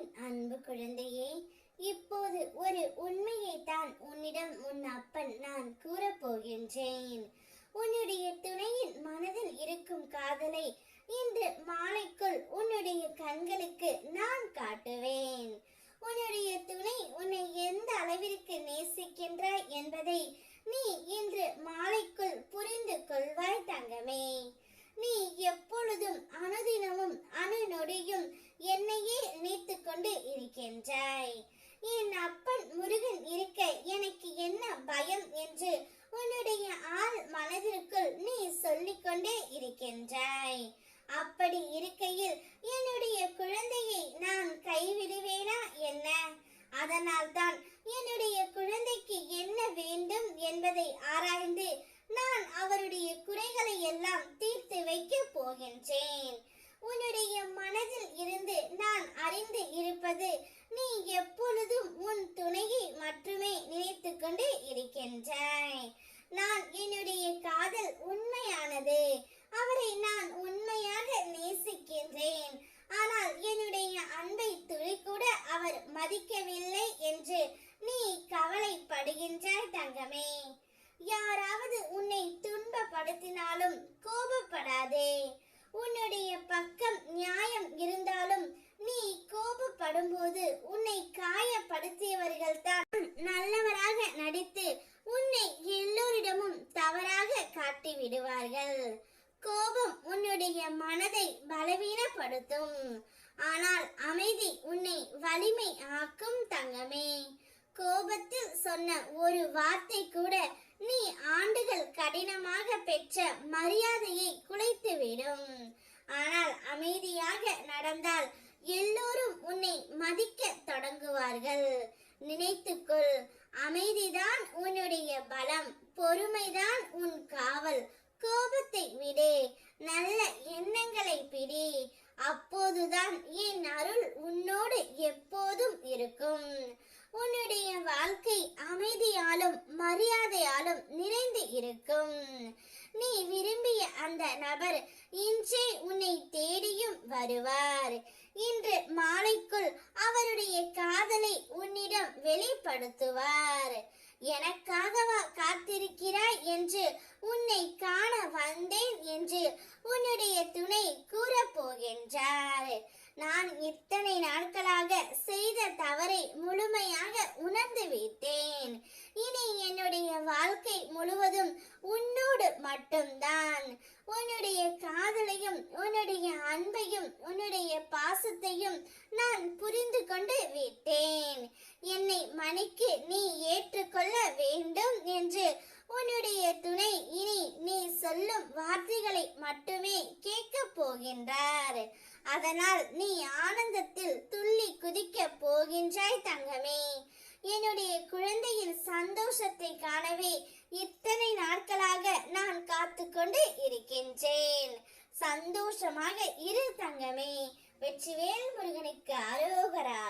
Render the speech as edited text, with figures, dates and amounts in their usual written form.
என் அன்பு குழந்தையே, இப்போது ஒரு உண்மையை தான் உன்னிடம் உன் அப்பன் நான் கூறப்போகின்றேன். உன்னுடைய துணையின் மனதில் இருக்கும் காதலை இன்று மாலைக்குள் உன்னுடைய கண்களுக்கு நான் காட்டுவேன். உன்னுடைய துணை உன்னை எந்த அளவிற்கு நேசிக்கின்றாய் என்பதை நீ இன்று மாலைக்குள் புரிந்து கொள்வாய் தங்கமே. நீ எப்பொழுதும் அனுதினமும் அணுநொடியும் என்னையே நினைத்து கொண்டு இருக்கின்றாய். என் அப்பன் முருகன் இருக்க எனக்கு என்ன பயம் என்று உன்னுடைய ஆள் மனதிற்குள் நீ சொல்லிக்கொண்டே இருக்கின்றாய். அப்படி இருக்கையில் என்னுடைய குழந்தையை நான் கைவிடுவேனா என்ன? அதனால் தான் என்னுடைய குழந்தைக்கு என்ன வேண்டும் என்பதை ஆராய்ந்து நான் அவருடைய குறைகளை எல்லாம் தீர்த்து வைக்க போகின்றேன். உன்னுடைய மனதில் இருந்து நான் அறிந்து இருப்பது, நீ எப்பொழுதும் உன் துணையை மட்டுமே நினைத்து கொண்டு இருக்கின்றாய். நான் என்னுடைய காதல் உண்மையானது, அவரை நான் உண்மையாக நேசிக்கின்றேன். ஆனால் என்னுடைய அன்பை துளி கூட அவர் மதிக்கவில்லை என்று நீ கவலைப்படுகின்றாய் தங்கமே. யாராவது உன்னை துன்பப்படுத்தினாலும் கோபப்படாதே. உன்னுடைய பக்கம் நியாயம் இருந்தாலும் நீ கோபப்படும் போது உன்னை காயப்படுத்தியவர்கள் தான் நல்லவராக நடித்து உன்னை எல்லோரிடமும் தவறாக காட்டி விடுவார்கள். கோபம் உன்னுடைய மனதை பலவீனப்படுத்தும், ஆனால் அமைதி உன்னை வலிமை ஆக்கும் தங்கமே. கோபத்தில் சொன்ன ஒரு வார்த்தை கூட நீ ஆண்டுகள் கடினமாக பெற்ற மரியாதையை குலைத்துவிடும். ஆனால் அமைதியாக நடந்தால் எல்லோரும் உன்னை மதிக்க தொடங்குவார்கள். நினைத்துக்கொள், அமைதிதான் உன்னுடைய பலம், பொறுமைதான் உன் காவல். கோபத்தை விடு, நல்ல எண்ணங்களை பிடி. அப்போதுதான் என் அருள் உன்னோடு எப்போதும் இருக்கும். உன்னுடைய வாழ்க்கை அமைதியாலும் மரியாதையாலும் நிறைந்து இருக்கும். நீ விரும்பிய அந்த நபர் இன்றே உன்னை தேடியும் வருவார். இன்று மாலைக்குள் அவருடைய காதலை உன்னிடம் வெளிப்படுத்துவார். எனக்காகவா காத்திருக்கிறாய் என்று உன்னை காண வந்தேன் என்று உன்னுடைய துணை கூறப்போகின்றார். நான் இத்தனை நாட்களாக செய்த தவறை முழுமையாக உணர்ந்து விட்டேன். இனி என்னுடைய வாழ்க்கை முழுவதும் உன்னோடு மட்டும்தான். உன்னுடைய காதலையும் உன்னுடைய அன்பையும் உன்னுடைய பாசத்தையும் நான் புரிந்து கொண்டு விட்டேன். என்னை மன்னிக்கு நீ ஏற்றுக்கொள்ள வேண்டும் என்று உன்னுடைய துணை இனி நீ சொல்லும் வார்த்தைகளை மட்டுமே கேட்க போகின்றார். அதனால் நீ ஆனந்தத்தில் துள்ளி குதிக்க போகின்றாய் தங்கமே. என்னுடைய குழந்தையின் சந்தோஷத்தை காணவே இத்தனை நாட்களாக நான் காத்து கொண்டு இருக்கின்றேன். சந்தோஷமாக இரு தங்கமே. வெற்றிவேல் முருகனுக்கு அரோகரா.